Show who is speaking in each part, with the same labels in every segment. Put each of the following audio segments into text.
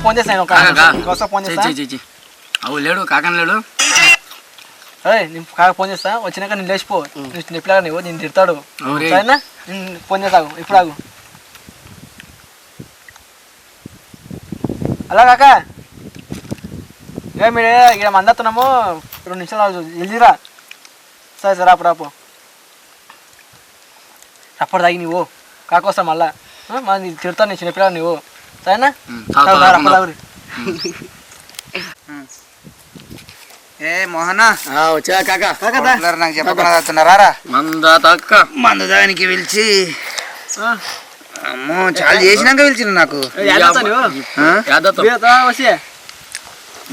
Speaker 1: Phone చేస్తాను phone చేస్తా.
Speaker 2: అవు లేడు కాకని లేడు.
Speaker 1: అరే నేను కాక ఫోన్ చేస్తా, వచ్చినాక నేను లేచిపో. ఎప్పుడు నువ్వు నేను తిడతాడు సరేనా? ఫోన్ చేస్తాను ఇప్పుడు ఆగు. అలా కాక మీరు ఇక్కడ మందతున్నాము 2 నిమిషాలు వెళ్ళిరా. సరే సరే అప్పుడు అప్పుడు తాగి నువ్వు కాకొస్తా మళ్ళా నేను తిడతాను. నేను చిన్నపిల్లలు నువ్వు సరేనా? అప్పుడు
Speaker 3: ఏ మోహనా
Speaker 2: వచ్చా కాక
Speaker 3: నాకు చెప్పకున్నారా మందు దానికి పిలిచి అమ్మో చాలా చేసినాక పిలిచిన నాకు.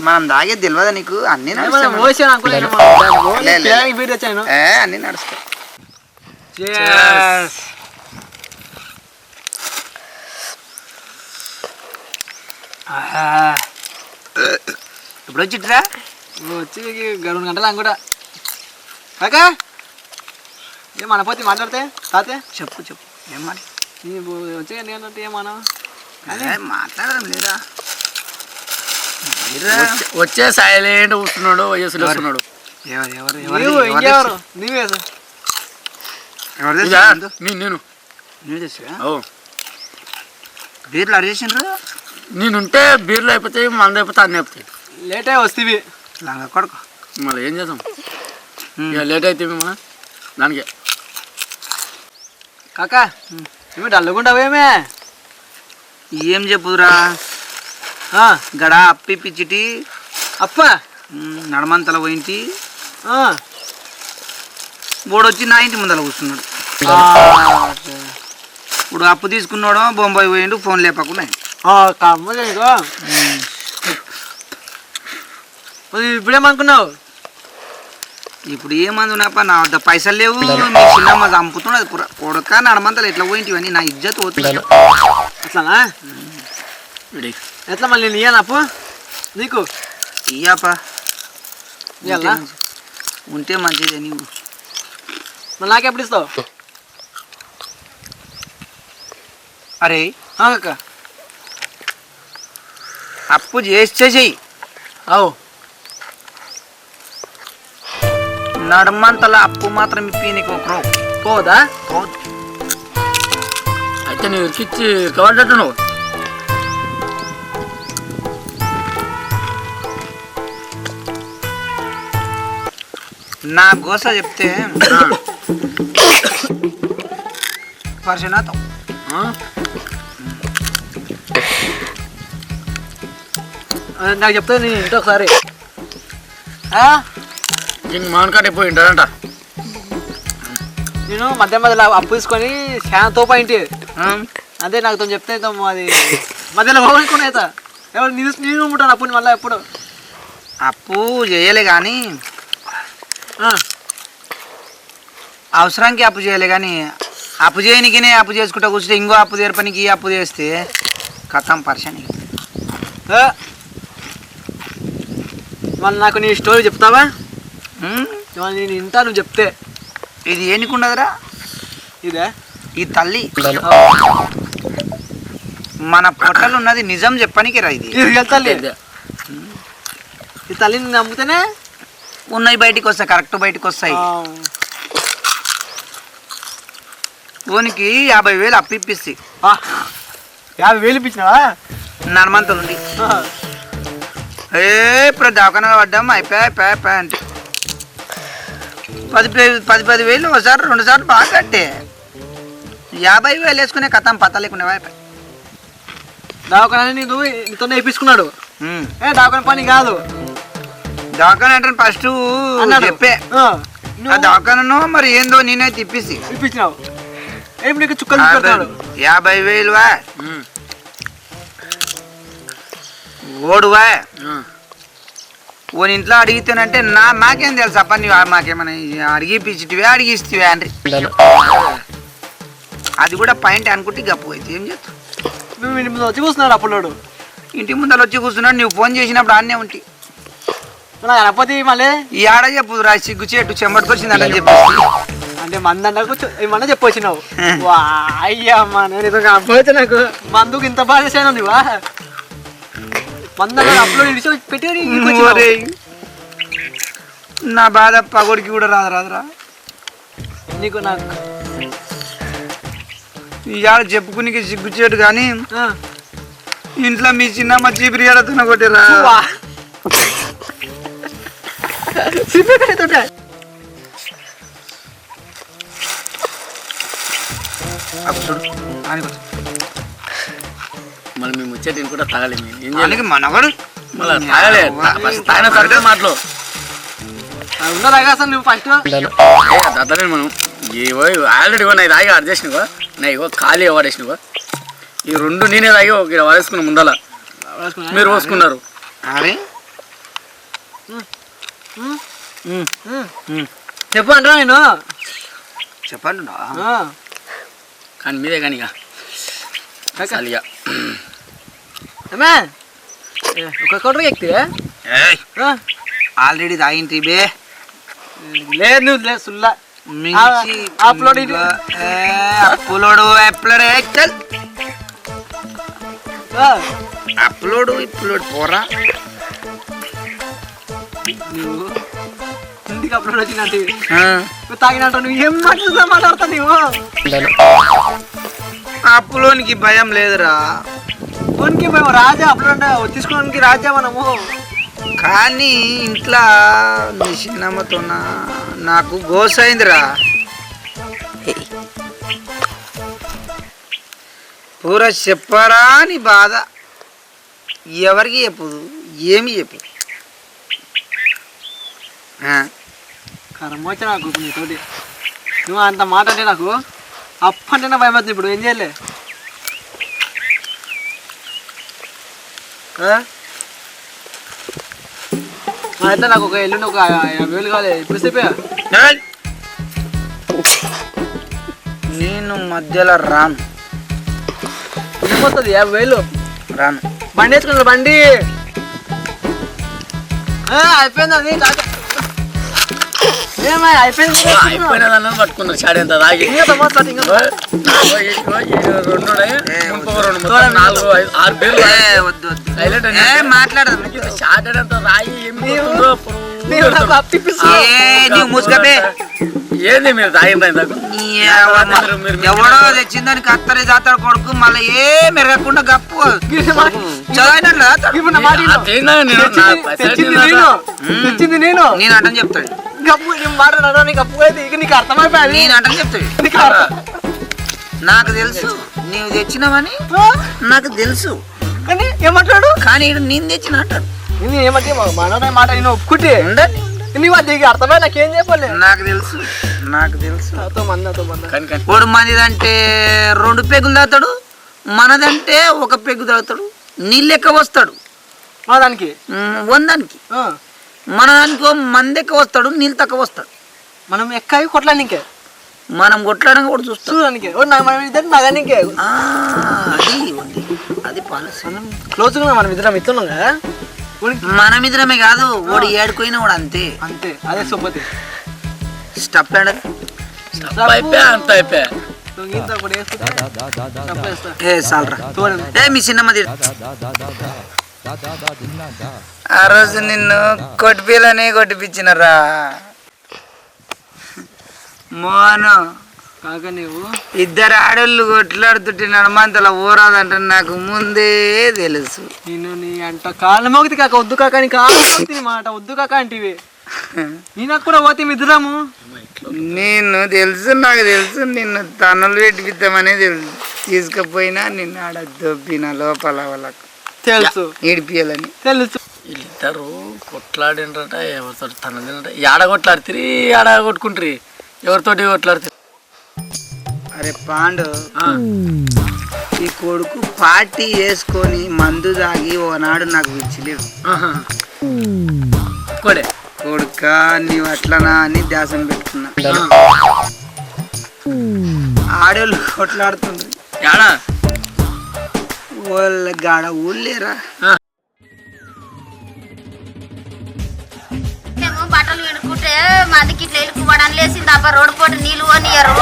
Speaker 3: మనం తాగేది తెలియదా నీకు? అన్ని అన్ని నడుస్తాయి. ఇప్పుడు వచ్చిట్రా
Speaker 1: వచ్చి 2 గంటలు అనుకుంటా. కాకా ఏం అనపోతే మాట్లాడితే తాతే
Speaker 3: చెప్పు ఏం మాట
Speaker 1: వచ్చి ఏంటంటే ఏమన్నా
Speaker 3: మాట్లాడడం లేదా?
Speaker 2: వచ్చే సైలెంట్ కూర్చున్నాడు, వయసులో వస్తున్నాడు.
Speaker 1: ఇంకెవరు నీవే
Speaker 2: నేను
Speaker 3: బీర్లు అడిగేసిండ్రు.
Speaker 2: నేనుంటే బీర్లు అయిపోతాయి, మందు అయిపోతే అన్నీ అయిపోతాయి.
Speaker 1: లేట్ అయ్యి వస్తేవి
Speaker 3: లంగ కొడుకు.
Speaker 2: మళ్ళీ ఏం చేద్దాం ఇక లేట్ అయితే మన దానికే.
Speaker 1: కాకా ఏమి డల్లుకుంటావేమే?
Speaker 3: ఏం చెప్పుదురా గడ అప్పి పిచ్చిటి
Speaker 1: అప్ప
Speaker 3: నడమంతల పోయింటి బోడొచ్చి నా ఇంటి ముందర కూర్చున్నాడు. ఇప్పుడు అప్పు తీసుకున్నాడు, బొంబాయి పోయిండు, ఫోన్ లేపకుండా.
Speaker 1: ఇప్పుడేమనుకున్నావు?
Speaker 3: ఇప్పుడు ఏమందునప్ప నా వద్ద పైసలు లేవు, మీ చిన్నమ్మ చంపుతున్నది కొడుక నడమంతలు ఎట్లా పోయింటివని నా ఇజ్జత్ పోతుంది.
Speaker 1: అట్లానా? ఎట్లా మళ్ళీ నేను ఇయ్యాను అప్పు నీకు?
Speaker 3: ఇయ్యాపా ఉంటే మంచిదే. నీవు
Speaker 1: మళ్ళీ నాకెప్పుడు ఇస్తావు?
Speaker 3: అరే
Speaker 1: కాక
Speaker 3: అప్పు చేసేయి.
Speaker 1: అవు
Speaker 3: నడమంతల అప్పు మాత్రం ఇప్పి నీకు ఒకరు
Speaker 1: పోదా?
Speaker 2: అయితే నువ్వు ఇరికిచ్చి ఇరకబడ్డట్టు నువ్వు.
Speaker 3: నా గోస చెప్తే పర్సనాతో
Speaker 1: నాకు చెప్తా నేను ఇంటి ఒకసారి
Speaker 2: దీనికి మానకాట అయిపోయి ఉంటాడంట.
Speaker 1: నేను మధ్యలో అప్పు తీసుకొని చాలా తోప ఇంటి అంతే నాకు చెప్తే అది మధ్యలో పోగొట్టుకున్నా ఎవరు నేను ఉంటాను అప్పుని మళ్ళీ ఎప్పుడు
Speaker 3: అప్పు చేయలే కానీ అవసరానికి అప్పు చేయలే కానీ అప్పు చేయనికినే అప్పు చేసుకుంటా కూర్చుంటే ఇంకో అప్పు తీర్పనికి ఈ అప్పు చేస్తే కథం పర్షని.
Speaker 1: మళ్ళీ నాకు నీ స్టోరీ చెప్తావా? నేను ఇంటా నువ్వు చెప్తే.
Speaker 3: ఇది ఏనికుండదురా?
Speaker 1: ఇదే
Speaker 3: ఈ తల్లి మన పొట్టలు ఉన్నది నిజం చెప్పనికి రా. ఇది
Speaker 1: తల్లి, ఈ తల్లిని నమ్ముతేనే
Speaker 3: ఉన్నాయి బయటికి వస్తాయి, కరెక్ట్ బయటకు వస్తాయి. ఓనికి 50,000 అప్పు ఇప్పిస్తాయి.
Speaker 1: 50,000 ఇప్పించినావా?
Speaker 3: నడమంతలుండి ఇప్పుడు దవాఖాన పడ్డాము అయిపోయా అంటే 10,000 ఒకసారి 2 సార్లు బాగా కట్టే 50,000 వేసుకునే కథం పత్తా లేకుండా
Speaker 1: దవాఖాన నీతో ఇప్పించుకున్నాడు. దవాఖాన పని కాదు.
Speaker 3: దవాఖాన అంటే ఫస్ట్ చెప్పే దవాఖానను మరి ఏందో నేనైతే ఇప్పించినావు.
Speaker 1: ఏం నీకు చుక్కలు
Speaker 3: 50,000 ఓడువా ఓని ఇంట్లో అడిగితేనంటే నాకేం తెలుసు అప్ప నీవు మాకేమన్నా అడిగిపించిటివే అడిగిstiవే అండి. అది కూడా పాయింట్ అనుకుంటే గప్పు అయితే ఏం చేస్తావు?
Speaker 1: మేము ఇంటి ముందు వచ్చి కూర్చున్నాడు అప్పుడు.
Speaker 3: ఇంటి ముందర వచ్చి కూర్చున్నాడు, నువ్వు ఫోన్ చేసినప్పుడు ఆడనే ఉంటి.
Speaker 1: గణపతి మళ్ళీ
Speaker 3: ఈ ఆడ చెప్పు రా సిగ్గు చెట్టు చెంబట్టుకొచ్చిందంటే చెప్పి
Speaker 1: అంటే మందంటే ఏమన్నా చెప్పొచ్చినావు. అయ్యమ్మా నేను కనపడితే నాకు మందుకు ఇంత బాగా చేసాను నువ్వా? వంద అప్లోడ్ చేసి పెట్టి
Speaker 3: ఒరేయ్, నా బాధ పగోడికి కూడా రాదురా
Speaker 1: నీకు నాకు
Speaker 3: ఇవాళ చెప్పుకునికి సిగ్గుచేటు కానీ
Speaker 1: ఆ.
Speaker 3: ఇంట్లో మీ చిన్నమ్మ చీపిరి ఏడతున్న కొట్టిరా
Speaker 1: వా. సిబ్బికాయతోటే.
Speaker 2: మళ్ళీ మేము వచ్చేటి కూడా తాగలేము ఏం చేయాలి
Speaker 3: దానికి మనగడు
Speaker 2: మళ్ళీ తాగలే తాగిన తర్వాత మాటలు
Speaker 1: అది ఉన్నదా అసలు నువ్వు ఫస్ట్
Speaker 2: అతనే మనం ఏవో ఆల్రెడీ నాకు తాగి ఆడ చేసినవా నా ఇగో ఖాళీ వాడేసినవా ఈ రెండు నేనే తాగి ఒక వాడేసుకున్నా ముందల మీరు పోసుకున్నారు
Speaker 3: అరే
Speaker 1: చెప్పు అంటున్నా నేను
Speaker 3: చెప్పండి
Speaker 1: ఆ.
Speaker 2: కానీ మీదే కానీ ఇక చాలిగా
Speaker 1: ఏమే ఒక కౌంటర్ ఎక్కితే
Speaker 3: ఆల్రెడీ తాగింటి బే
Speaker 1: లేదు నువ్వు లేదు సుల్లా
Speaker 3: మించి
Speaker 1: అప్లోడ్ ఇది.
Speaker 3: అప్లోడ్ చల్
Speaker 1: ఆ.
Speaker 3: అప్లోడ్ పోరా
Speaker 1: నువ్వు ఇంటికి అప్లోడ్ వచ్చినట్టు నువ్వు తాగినట్టు నువ్వు ఏం మాట్లాడతా నువ్వు
Speaker 3: అప్లోనికి భయం లేదురా
Speaker 1: ఫోన్కి మేము రాజా అప్లోడ్ తీసుకోవడానికి రాజా మనము
Speaker 3: కానీ ఇంట్లో నీ చిన్నమ్మతో నాకు గోసైందిరా పూరా చెప్పరా నీ బాధ ఎవరికి చెప్పదు ఏమి చెప్పు
Speaker 1: కర్మ వచ్చా నాకు నీతోటి నువ్వు అంత మాట అంటే నాకు అప్పంటేనే భయం అవుతుంది ఇప్పుడు ఏం చేయలే అయితే నాకు ఒక ఎల్లుండి ఒక 50,000 కావాలి ఇప్పుడు చెప్పా
Speaker 3: నేను మధ్యలో రాను
Speaker 1: ఏమవుతుంది 50,000
Speaker 3: రాను
Speaker 1: బండి వేసుకున్నా బండి అయిపోయింది అది ఏమై అయిపోయింది
Speaker 2: అయిపోయిన దాన్ని పట్టుకున్నారు చాడి ఎంత తాగి
Speaker 1: ఇంకా తమాషా ఇంకా
Speaker 2: రెండు నాలుగు ఆరు పేర్లు
Speaker 3: వద్దు వద్దు
Speaker 2: హైలైట్
Speaker 3: మాట్లాడదు
Speaker 2: షార్ట్ అంతా రాయి ఏమి
Speaker 1: నీవు నాకు అప్పిస్తా
Speaker 3: నువ్వు మూసుకపోయి
Speaker 2: ఏంది మీరు తాగిందా ఇందాక
Speaker 3: ఎవడో తెచ్చిందానికి అత్తరి జాతర కొడుకు మళ్ళీ ఏ మెరగకుండా గప్పు
Speaker 1: ఇప్పుడు నా మాట విను. తెచ్చింది నేను
Speaker 3: నేను అంటని చెప్తాడు
Speaker 1: గప్పు నీ మాట నడవ నీకు అప్పు అయితే ఇక నీకు అర్థమైపోయింది
Speaker 3: నేను అంటని చెప్తాడు
Speaker 1: నీకు అర్థం
Speaker 3: నాకు తెలుసు నీవు తెచ్చినావని నాకు తెలుసు
Speaker 1: కానీ ఏమంటాడు
Speaker 3: కానీ ఈడు నేను తెచ్చిన అంటాడు
Speaker 1: నేను ఏమంటే మన మాట నేను ఒప్పుకుంటే
Speaker 3: ఉండని
Speaker 1: నీవు అది అర్థమై నాకేం చెప్పలే
Speaker 3: నాకు తెలుసు నాకు తెలుసు
Speaker 1: నాతో మంద
Speaker 2: కానీ కానీ
Speaker 3: వాడు మందిదంటే 2 పెగ్గులు తాగుతాడు మనదంటే 1 పెగ్గు తాగుతాడు నీళ్ళు ఎక్కువ వస్తాడు
Speaker 1: మా దానికి
Speaker 3: వందానికి మన దానికి మంది ఎక్కువ వస్తాడు నీళ్ళు తక్కువ వస్తాడు
Speaker 1: మనం ఎక్కాయి కొట్లాడి ఇంకే
Speaker 3: మనం కొట్లాడడం కూడా చూస్తాం
Speaker 1: చూడడానికి మనం ఇద్దరు నగనికే
Speaker 3: అది ఉంది అది పాలసీ
Speaker 1: మనం క్లోజ్గా మనం ఇద్దరం ఇస్తున్నాం కదా
Speaker 3: మన ఇద్దరమే కాదు వాడు ఏడుకోయినా వాడు అంతే
Speaker 1: అంతే అదే సొప్పతి
Speaker 3: స్టప్
Speaker 2: అయిపోయా అంత అయిపోయా
Speaker 3: ఏ సాల్రా ఏ మీ చిన్నమ్మ ఆ రోజు నిన్ను కొట్టిపిల్లనే కొట్టిపించినరా మోను
Speaker 1: కాక నీవు
Speaker 3: ఇద్దరు ఆడోళ్ళు కొట్లాడుతుంటే నడమంతలా ఊరాదంటే నాకు ముందే తెలుసు
Speaker 1: నేను నీ అంట కాళ్ళ మోగితే కాక వద్దు కాక నీ కాళ్ళ మాట వద్దు కాక అంటివి నాకు కూడా పోతే ఇద్దరము
Speaker 3: నేను తెలుసు నాకు తెలుసు నిన్ను తనులు పెట్టిద్దామనే తెలుసు తీసుకుపోయినా నిన్ను ఆడ దొబ్బిన లోపల వాళ్ళకు
Speaker 1: తెలుసు
Speaker 3: ఏడిపియాలని
Speaker 1: తెలుసు
Speaker 2: వీళ్ళిద్దరు కొట్లాడినరట ఎవరితో తన తినట ఆడ కొట్లాడుతుంది ఆడ కొట్టుకుంటారు ఎవరితోటి కొట్లాడుతారు
Speaker 3: అరే పాండు ఈ కొడుకు పార్టీ వేసుకొని మందు తాగి ఓనాడు నాకు విచ్చలేవు
Speaker 2: కొడే
Speaker 3: కొడుక నీవు అట్లనా అని ధ్యాసం పెట్టుకున్నా ఆడోళ్ళు కొట్లాడుతుండ్రు
Speaker 2: యాడా
Speaker 3: వాళ్ళ గాడ ఊళ్ళేరా
Speaker 4: బట్టలు ఎడుకుంటే మందికి ఇట్లా ఎలుకుపడని లేసింది అబ్బా రోడ్డు పోటీ నీళ్ళు పోనీయరు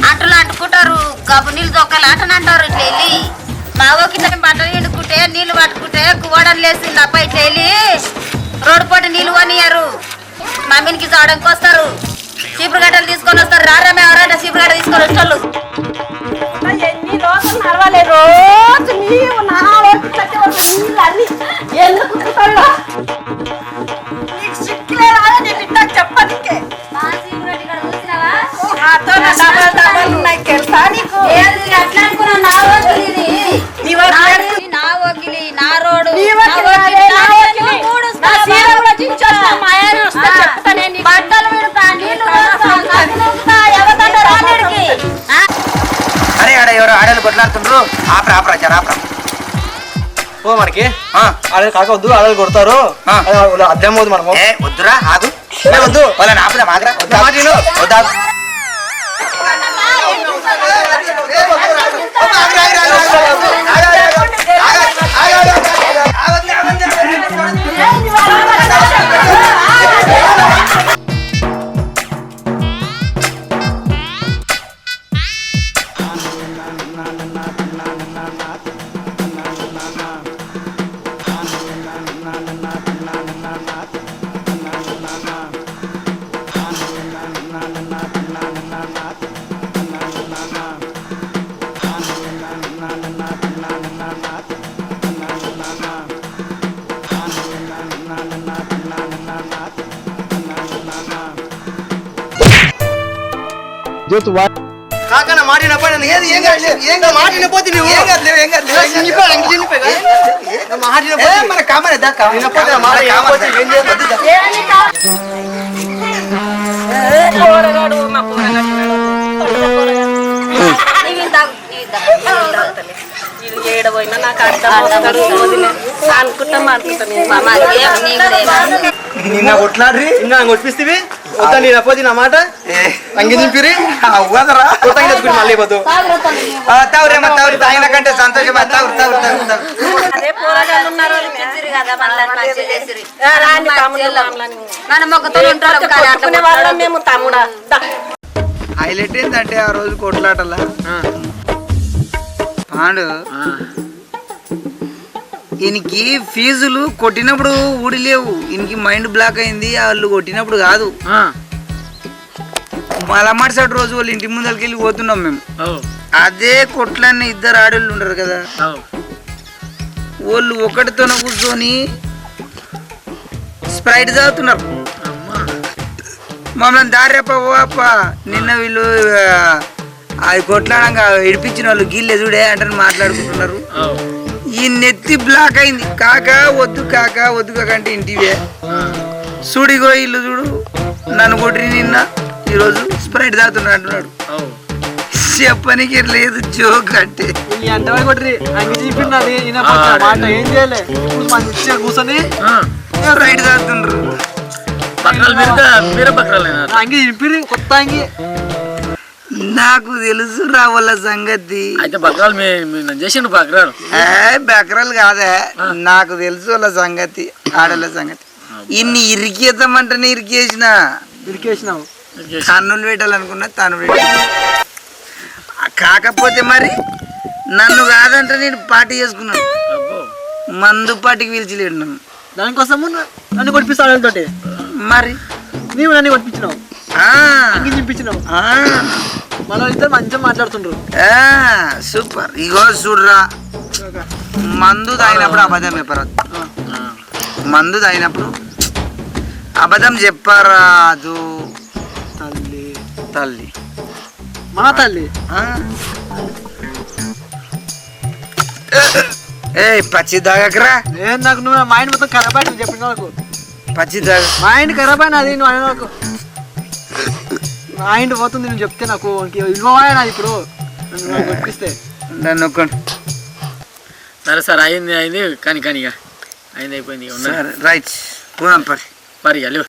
Speaker 4: అంటలు అంటుకుంటారు గబ్బు నీళ్ళు దొక్కలు అంటని అంటారు ఇట్లా వెళ్ళి మా ఓకి బట్టలు ఎడుకుంటే నీళ్ళు పట్టుకుంటే కువ్వడ కువ్వడం లేసింది అప్ప ఇట్లా వెళ్ళి రోడ్డు పూట నీళ్ళు కొనియారు మమ్మీనికి చావడానికి వస్తారు చీపురు గడ్డలు తీసుకొని వస్తారు రారా మేము ఎవరైనా చీపురు గడ్డ తీసుకొని వచ్చాళ్ళు
Speaker 5: ఎన్ని రోజులు నడవాలి రోజు నీవు నా నీళ్ళు అన్ని ఎందుకు నీకు సిక్కులేదా నీ బిడ్డకు చెప్పనికే ఉన్నాయి తెలుసా నీకు
Speaker 4: అట్లా అనుకున్నావు నా వకిలి ఇది నా వకిలి నా రోడ్డు బట్టలు విడతా నీళ్ళు
Speaker 3: అరే ఆడ ఎవరో ఆడలు కొట్లాడుతుండ్రు ఆపరా ఆపరా జర ఆపరా
Speaker 1: ఓ మనకి ఆడలు కాకవద్దు ఆడలు కొడతారు అర్థం పోదు మనము
Speaker 3: వద్దురా ఆగు
Speaker 1: వద్దు
Speaker 3: వాళ్ళని ఆపుదా మాత్రం వద్దా
Speaker 1: కాకన మాటిన పని ఏది ఏం కాదు మాటిన పోతే నువ్వు ఏం కాదు ఏం కాదు మాటిన పోతే మన కామనే దక్క పోతే మాట కామతే ఏం చేయదు
Speaker 5: పోరగాడు మా పోరగాడు ఏడబోయినా నాకు అర్థం అనుకుంటా
Speaker 1: నిన్న కొట్లాడ్రి నిన్న కొట్టిపిస్తే వద్దా నేను పోతే నా మాట అంగి దింపిరి అవ్వదరా మళ్ళీ పోతు
Speaker 3: తాగిన కంటే సంతోషం
Speaker 5: అదే పోరగాళ్ళు ఉన్నారు మేము తమ్ముడా
Speaker 3: హైలైట్ ఏంటంటే ఆ రోజు కొట్లాటలా పాండు ఈయనకి ఫీజులు కొట్టినప్పుడు ఊడి లేవు ఈయనకి మైండ్ బ్లాక్ అయింది వాళ్ళు కొట్టినప్పుడు కాదు మలమర్సటి రోజు వాళ్ళు ఇంటి ముందరికి వెళ్ళి పోతున్నాం మేము అదే కొట్లన్నీ ఇద్దరు ఆడోళ్ళు ఉండరు కదా వాళ్ళు ఒకటితోనే కూర్చొని స్ప్రైట్ తాగుతున్నారు మమ్మల్ని దారేప ఓప నిన్న వీళ్ళు అది కొట్లాడంగా ఇడిపించిన వాళ్ళు గీళ్ళే చూడే అంటే మాట్లాడుకుంటున్నారు ఈ నెత్తి బ్లాక్ అయింది కాక వద్దు కాకంటే ఇంటివే చూడిగో ఇల్లు చూడు నన్ను కొట్టి నిన్న ఈరోజు స్ప్రైట్ తాగుతున్నా అంటున్నాడు చెప్పనికి లేదు జోక్ అంటే
Speaker 1: ఎంత కొట్టి అంగి చూపినది మాట ఏం చేయలే కూర్చొని
Speaker 3: రైట్ తాగుతుండ్రు
Speaker 1: అంగి చింపిరి కొత్త అంగి
Speaker 3: నాకు తెలుసు రా వాళ్ళ సంగతి
Speaker 2: అయితే బక్రాలు చేసిండు బక్రాలు
Speaker 3: బక్రాలు కాదే నాకు తెలుసు వాళ్ళ సంగతి ఆడల సంగతి ఇన్ని ఇరికేద్దామంటేనే
Speaker 1: ఇరికేసినావు
Speaker 3: కన్నులు పెట్టాలనుకున్నా తను కాకపోతే మరి నన్ను కాదంటే నేను పార్టీ చేసుకున్నాను మందు పార్టీకి పిలిచిలేడు నన్ను
Speaker 1: దానికోసము నన్ను కొట్టిపిస్తావు వాళ్ళతోటి
Speaker 3: మరి
Speaker 1: నీవు నన్ను కొట్టించినావు అంగి చింపించినావు మన ఇద్దరు మంచిగా మాట్లాడుతుండ్రు
Speaker 3: సూపర్ ఇగో చూడరా మందు తాగినప్పుడు అబద్ధం చెప్పరాదు మందు తాగినప్పుడు అబద్ధం చెప్పరాదు తల్లి
Speaker 1: మా తల్లి
Speaker 3: పచ్చి తాగకరా
Speaker 1: ఏం నాకు నువ్వు మైండ్ మొత్తం ఖరాబ్ అయింది చెప్పిన నాకు
Speaker 3: పచ్చి తాగ
Speaker 1: మైండ్ ఖరాబ్ అయినా అది నువ్వు నాకు మైండ్ పోతుంది నువ్వు చెప్తే నాకు ఇవ్వనా ఇప్పుడు కొట్టిస్తే
Speaker 3: నన్ను
Speaker 2: సరే అయింది కానీ అయింది అయిపోయింది
Speaker 3: రైట్ పోదాం పరి
Speaker 2: లేవు